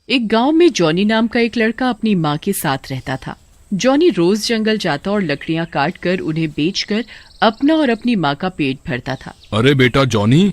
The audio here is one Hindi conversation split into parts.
एक गांव में जॉनी नाम का एक लड़का अपनी माँ के साथ रहता था। जॉनी रोज जंगल जाता और लकड़ियाँ काट कर उन्हें बेचकर अपना और अपनी माँ का पेट भरता था। अरे बेटा जॉनी,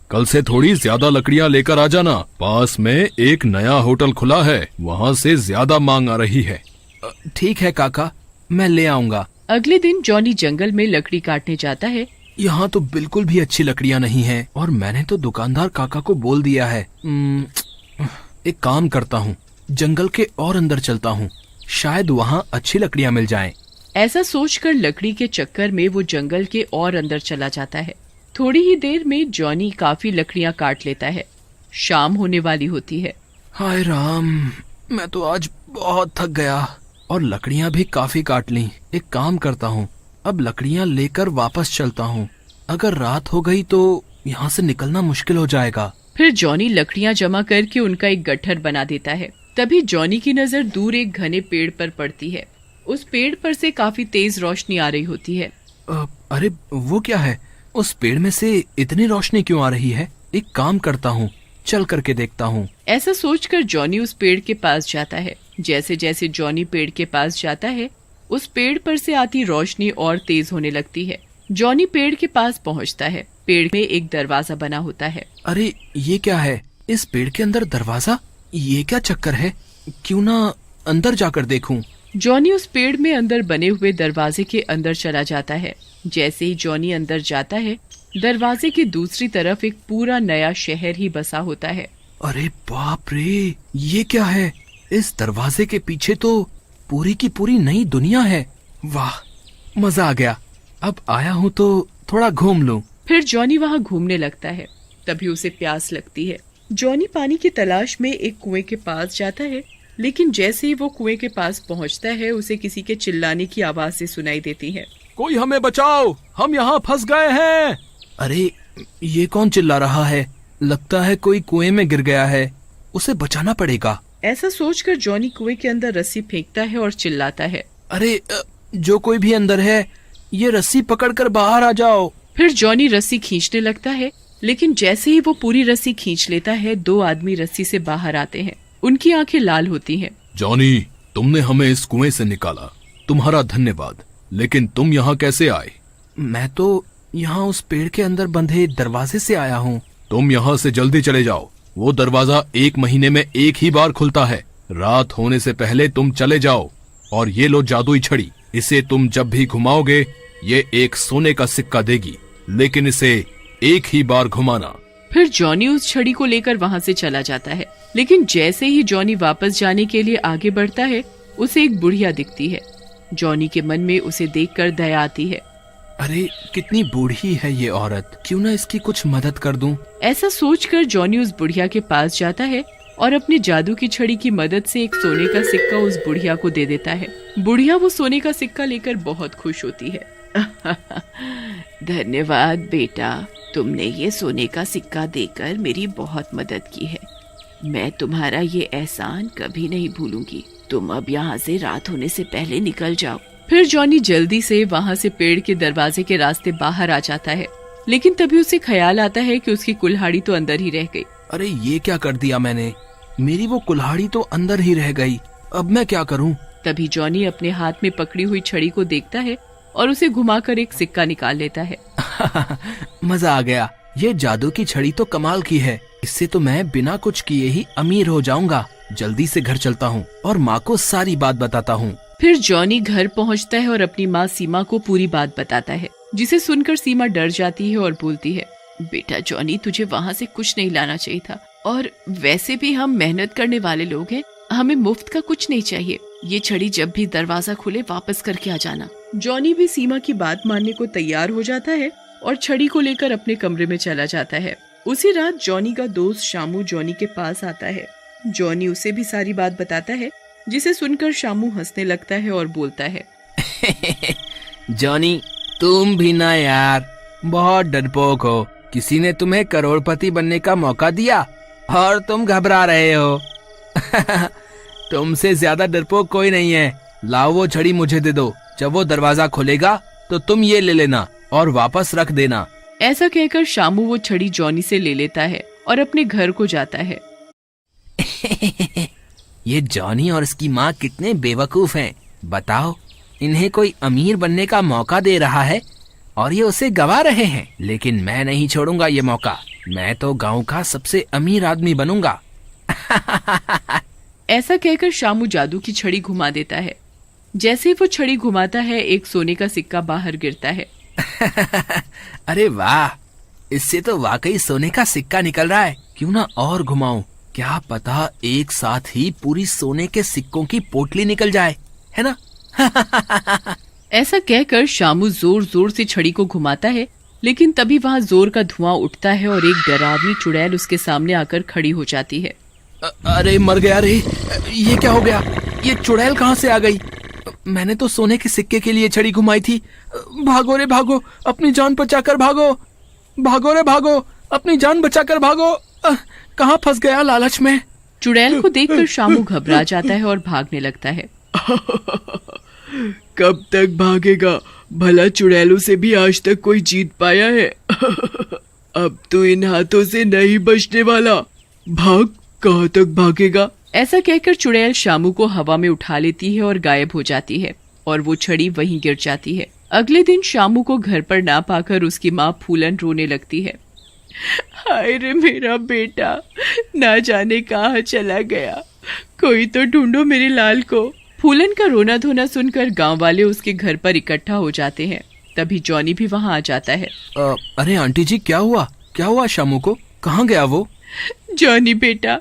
कल से थोड़ी ज्यादा लकड़ियाँ लेकर आ जाना। पास में एक नया होटल खुला है, वहाँ से ज्यादा मांग आ रही है। ठीक है काका, मैं ले आऊंगा। अगले दिन जॉनी जंगल में लकड़ी काटने जाता है। यहाँ तो बिल्कुल भी अच्छी लकड़ियाँ नहीं हैं और मैंने तो दुकानदार काका को बोल दिया है। एक काम करता हूँ, जंगल के और अंदर चलता हूँ, शायद वहाँ अच्छी लकड़ियाँ मिल जाएं। ऐसा सोचकर लकड़ी के चक्कर में वो जंगल के और अंदर चला जाता है। थोड़ी ही देर में जॉनी काफी लकड़ियाँ काट लेता है। शाम होने वाली होती है। हाय राम, मैं तो आज बहुत थक गया और लकड़ियाँ भी काफी काट ली। एक काम करता हूँ, अब लकड़ियाँ लेकर वापस चलता हूँ। अगर रात हो गई तो यहाँ से निकलना मुश्किल हो जाएगा। फिर जॉनी लकड़ियाँ जमा करके उनका एक गट्ठर बना देता है। तभी जॉनी की नजर दूर एक घने पेड़ पर पड़ती है। उस पेड़ पर से काफी तेज रोशनी आ रही होती है। अरे वो क्या है? उस पेड़ में से इतनी रोशनी क्यों आ रही है? एक काम करता हूँ, चल करके देखता हूँ। ऐसा सोचकर जॉनी उस पेड़ के पास जाता है। जैसे जैसे जॉनी पेड़ के पास जाता है, उस पेड़ पर से आती रोशनी और तेज होने लगती है। जॉनी पेड़ के पास पहुँचता है। पेड़ में एक दरवाजा बना होता है। अरे ये क्या है? इस पेड़ के अंदर दरवाजा? ये क्या चक्कर है? क्यों ना अंदर जाकर देखूं। जॉनी उस पेड़ में अंदर बने हुए दरवाजे के अंदर चला जाता है। जैसे ही जॉनी अंदर जाता है, दरवाजे की दूसरी तरफ एक पूरा नया शहर ही बसा होता है। अरे बाप रे, ये क्या है? इस दरवाजे के पीछे तो पूरी की पूरी नई दुनिया है। वाह, मजा आ गया। अब आया हूँ तो थोड़ा घूम लूं। फिर जॉनी वहाँ घूमने लगता है। तभी उसे प्यास लगती है। जॉनी पानी की तलाश में एक कुएं के पास जाता है, लेकिन जैसे ही वो कुएं के पास पहुँचता है, उसे किसी के चिल्लाने की आवाज़ें सुनाई देती है। कोई हमें बचाओ, हम यहाँ फंस गए हैं। अरे ये कौन चिल्ला रहा है? लगता है कोई कुएं में गिर गया है, उसे बचाना पड़ेगा। ऐसा सोचकर जॉनी कुएं के अंदर रस्सी फेंकता है और चिल्लाता है, अरे जो कोई भी अंदर है, ये रस्सी पकड़कर बाहर आ जाओ। फिर जॉनी रस्सी खींचने लगता है, लेकिन जैसे ही वो पूरी रस्सी खींच लेता है, दो आदमी रस्सी से बाहर आते हैं। उनकी आंखें लाल होती हैं। जॉनी, तुमने हमें इस कुएं से निकाला, तुम्हारा धन्यवाद। लेकिन तुम यहाँ कैसे आए? मैं तो यहाँ उस पेड़ के अंदर बंधे दरवाजे से आया हूँ। तुम यहाँ से जल्दी चले जाओ। वो दरवाजा 1 महीने में एक ही बार खुलता है। रात होने से पहले तुम चले जाओ। और ये लो जादुई छड़ी, इसे तुम जब भी घुमाओगे, ये एक सोने का सिक्का देगी, लेकिन इसे एक ही बार घुमाना। फिर जॉनी उस छड़ी को लेकर वहाँ से चला जाता है, लेकिन जैसे ही जॉनी वापस जाने के लिए आगे बढ़ता है, उसे एक बुढ़िया दिखती है। जॉनी के मन में उसे देखकर दया आती है। अरे कितनी बूढ़ी है ये औरत, क्यों ना इसकी कुछ मदद कर दूं। ऐसा सोचकर जॉनी उस बुढ़िया के पास जाता है और अपनी जादू की छड़ी की मदद से एक सोने का सिक्का उस बुढ़िया को दे देता है। बुढ़िया वो सोने का सिक्का लेकर बहुत खुश होती है। धन्यवाद बेटा, तुमने ये सोने का सिक्का देकर मेरी बहुत मदद की है। मैं तुम्हारा ये एहसान कभी नहीं भूलूंगी। तुम अब यहाँ से रात होने से पहले निकल जाओ। फिर जॉनी जल्दी से वहाँ से पेड़ के दरवाजे के रास्ते बाहर आ जाता है, लेकिन तभी उसे ख्याल आता है कि उसकी कुल्हाड़ी तो अंदर ही रह गई। अरे ये क्या कर दिया मैंने? मेरी वो कुल्हाड़ी तो अंदर ही रह गई। अब मैं क्या करूं? तभी जॉनी अपने हाथ में पकड़ी हुई छड़ी को देखता है और उसे घुमाकर एक सिक्का निकाल लेता है। मजा आ गया। ये जादू की छड़ी तो कमाल की है। इससे तो मैं बिना कुछ किए ही अमीर हो जाऊंगा। जल्दी से घर चलता हूँ और माँ को सारी बात बताता हूँ। फिर जॉनी घर पहुँचता है और अपनी माँ सीमा को पूरी बात बताता है, जिसे सुनकर सीमा डर जाती है और बोलती है, बेटा जॉनी, तुझे वहाँ से कुछ नहीं लाना चाहिए था। और वैसे भी हम मेहनत करने वाले लोग हैं, हमें मुफ्त का कुछ नहीं चाहिए। ये छड़ी जब भी दरवाजा खुले वापस करके आ जाना। जॉनी भी सीमा की बात मानने को तैयार हो जाता है और छड़ी को लेकर अपने कमरे में चला जाता है। उसी रात जॉनी का दोस्त शामू जॉनी के पास आता है। जॉनी उसे भी सारी बात बताता है, जिसे सुनकर शामू हंसने लगता है और बोलता है, जॉनी, तुम भी ना यार, बहुत डरपोक हो। किसी ने तुम्हें करोड़पति बनने का मौका दिया और तुम घबरा रहे हो। तुमसे ज्यादा डरपोक कोई नहीं है। लाओ वो छड़ी मुझे दे दो। जब वो दरवाजा खुलेगा तो तुम ये ले लेना और वापस रख देना। ऐसा कहकर शामू वो छड़ी जॉनी से ले लेता है और अपने घर को जाता है। ये जॉनी और इसकी माँ कितने बेवकूफ हैं। बताओ, इन्हें कोई अमीर बनने का मौका दे रहा है और ये उसे गवा रहे हैं, लेकिन मैं नहीं छोड़ूंगा ये मौका। मैं तो गांव का सबसे अमीर आदमी बनूंगा। ऐसा कहकर शामू जादू की छड़ी घुमा देता है। जैसे ही वो छड़ी घुमाता है, एक सोने का सिक्का बाहर गिरता है। अरे वाह, इससे तो वाकई सोने का सिक्का निकल रहा है। क्यों ना और घुमाऊं, क्या पता एक साथ ही पूरी सोने के सिक्कों की पोटली निकल जाए, है ना? ऐसा कहकर शामू जोर जोर से छड़ी को घुमाता है, लेकिन तभी वहाँ जोर का धुआं उठता है और एक डरावनी चुड़ैल उसके सामने आकर खड़ी हो जाती है। अरे मर गया रे, ये क्या हो गया? ये चुड़ैल कहाँ से आ गई? मैंने तो सोने के सिक्के के लिए छड़ी घुमाई थी। भागो रे भागो, अपनी जान बचाकर भागो। भागो रे भागो, अपनी जान बचाकर भागो। कहाँ फंस गया लालच में। चुड़ैल को देखकर शामू घबरा जाता है और भागने लगता है। कब तक भागेगा? भला चुड़ैलों से भी आज तक कोई जीत पाया है? अब तो इन हाथों से नहीं बचने वाला। भाग, कहाँ तक भागेगा? ऐसा कहकर चुड़ैल शामू को हवा में उठा लेती है और गायब हो जाती है और वो छड़ी वहीं गिर जाती है। अगले दिन शामू को घर पर ना पाकर उसकी माँ फूलन रोने लगती है। हाय रे मेरा बेटा, ना जाने कहाँ चला गया। कोई तो ढूंढो मेरे लाल को। फूलन का रोना धोना सुनकर गांव वाले उसके घर पर इकट्ठा हो जाते हैं। तभी जॉनी भी वहां आ जाता है। अरे आंटी जी, क्या हुआ? क्या हुआ शामू को? कहाँ गया वो? जॉनी बेटा,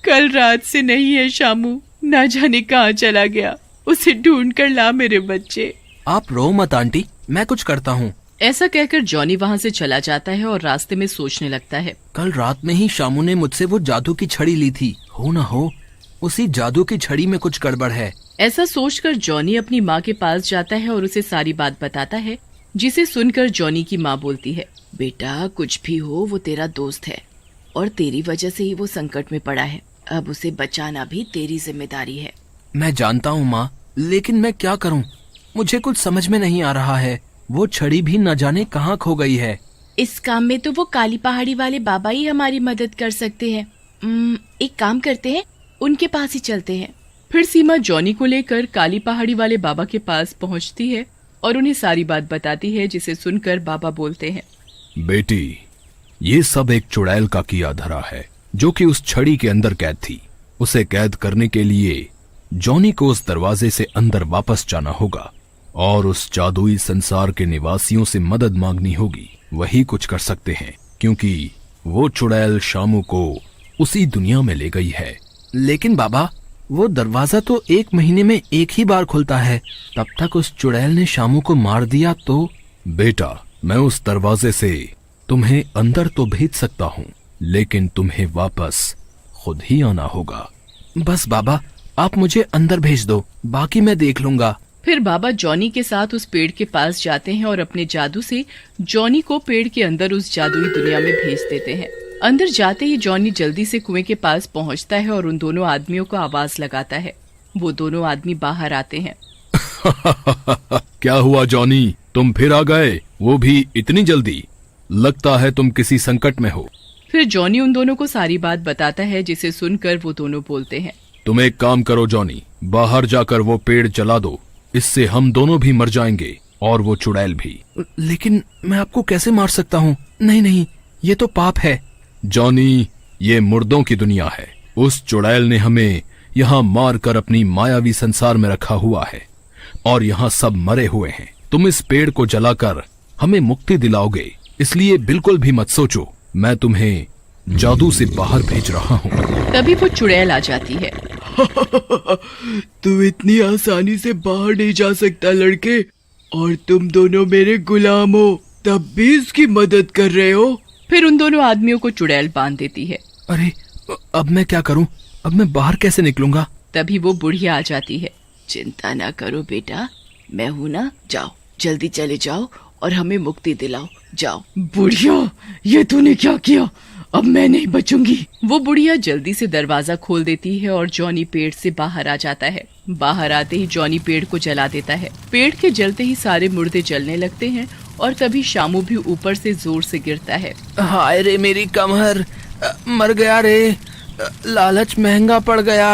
कल रात से नहीं है शामू, ना जाने कहाँ चला गया। उसे ढूंढ कर ला मेरे बच्चे। आप रो मत आंटी, मैं कुछ करता हूँ। ऐसा कहकर जॉनी वहाँ से चला जाता है और रास्ते में सोचने लगता है। कल रात में ही शामू ने मुझसे वो जादू की छड़ी ली थी। हो ना हो उसी जादू की छड़ी में कुछ गड़बड़ है। ऐसा सोचकर जॉनी अपनी माँ के पास जाता है और उसे सारी बात बताता है, जिसे सुनकर जॉनी की माँ बोलती है, बेटा कुछ भी हो वो तेरा दोस्त है और तेरी वजह से ही वो संकट में पड़ा है। अब उसे बचाना भी तेरी जिम्मेदारी है। मैं जानता हूँ माँ, लेकिन मैं क्या करूँ? मुझे कुछ समझ में नहीं आ रहा है। वो छड़ी भी न जाने कहाँ खो गई है। इस काम में तो वो काली पहाड़ी वाले बाबा ही हमारी मदद कर सकते हैं। एक काम करते हैं, उनके पास ही चलते हैं। फिर सीमा जॉनी को लेकर काली पहाड़ी वाले बाबा के पास पहुंचती है और उन्हें सारी बात बताती है, जिसे सुनकर बाबा बोलते हैं, बेटी ये सब एक चुड़ैल का किया धरा है, जो कि उस छड़ी के अंदर कैद थी। उसे कैद करने के लिए जॉनी को उस दरवाजे से अंदर वापस जाना होगा और उस जादुई संसार के निवासियों से मदद मांगनी होगी। वही कुछ कर सकते हैं, क्योंकि वो चुड़ैल शामू को उसी दुनिया में ले गई है। लेकिन बाबा, वो दरवाजा तो 1 महीने में एक ही बार खुलता है। तब तक उस चुड़ैल ने शामू को मार दिया तो? बेटा, मैं उस दरवाजे से तुम्हें अंदर तो भेज सकता हूँ, लेकिन तुम्हें वापस खुद ही आना होगा। बस बाबा, आप मुझे अंदर भेज दो, बाकी मैं देख लूंगा। फिर बाबा जॉनी के साथ उस पेड़ के पास जाते हैं और अपने जादू से जॉनी को पेड़ के अंदर उस जादुई दुनिया में भेज देते हैं। अंदर जाते ही जॉनी जल्दी से कुएं के पास पहुंचता है और उन दोनों आदमियों को आवाज लगाता है। वो दोनों आदमी बाहर आते हैं। क्या हुआ जॉनी, तुम फिर आ गए, वो भी इतनी जल्दी? लगता है तुम किसी संकट में हो। फिर जॉनी उन दोनों को सारी बात बताता है, जिसे सुनकर वो दोनों बोलते हैं, तुम एक काम करो जॉनी, बाहर जाकर वो पेड़ जला दो। इससे हम दोनों भी मर जाएंगे और वो चुड़ैल भी। लेकिन मैं आपको कैसे मार सकता हूँ? नहीं नहीं, ये तो पाप है। जॉनी, ये मुर्दों की दुनिया है। उस चुड़ैल ने हमें यहाँ मार कर अपनी मायावी संसार में रखा हुआ है और यहाँ सब मरे हुए हैं। तुम इस पेड़ को जलाकर हमें मुक्ति दिलाओगे, इसलिए बिल्कुल भी मत सोचो। मैं तुम्हें जादू से बाहर भेज रहा हूँ। तभी वो चुड़ैल आ जाती है। तू इतनी आसानी से बाहर नहीं जा सकता लड़के, और तुम दोनों मेरे गुलाम हो, तब भी इसकी मदद कर रहे हो। फिर उन दोनों आदमियों को चुड़ैल बांध देती है। अरे अब मैं क्या करूं? अब मैं बाहर कैसे निकलूंगा? तभी वो बुढ़िया आ जाती है। चिंता ना करो बेटा, मैं हूँ ना, जाओ जल्दी चले जाओ और हमें मुक्ति दिलाओ, जाओ। बुढ़िया, ये तूने क्या किया? अब मैं नहीं बचूंगी। वो बुढ़िया जल्दी से दरवाजा खोल देती है और जॉनी पेड़ से बाहर आ जाता है। बाहर आते ही जॉनी पेड़ को जला देता है। पेड़ के जलते ही सारे मुर्दे जलने लगते हैं और तभी शामू भी ऊपर से जोर से गिरता है। हाय रे मेरी कमर, मर गया रे, लालच महंगा पड़ गया।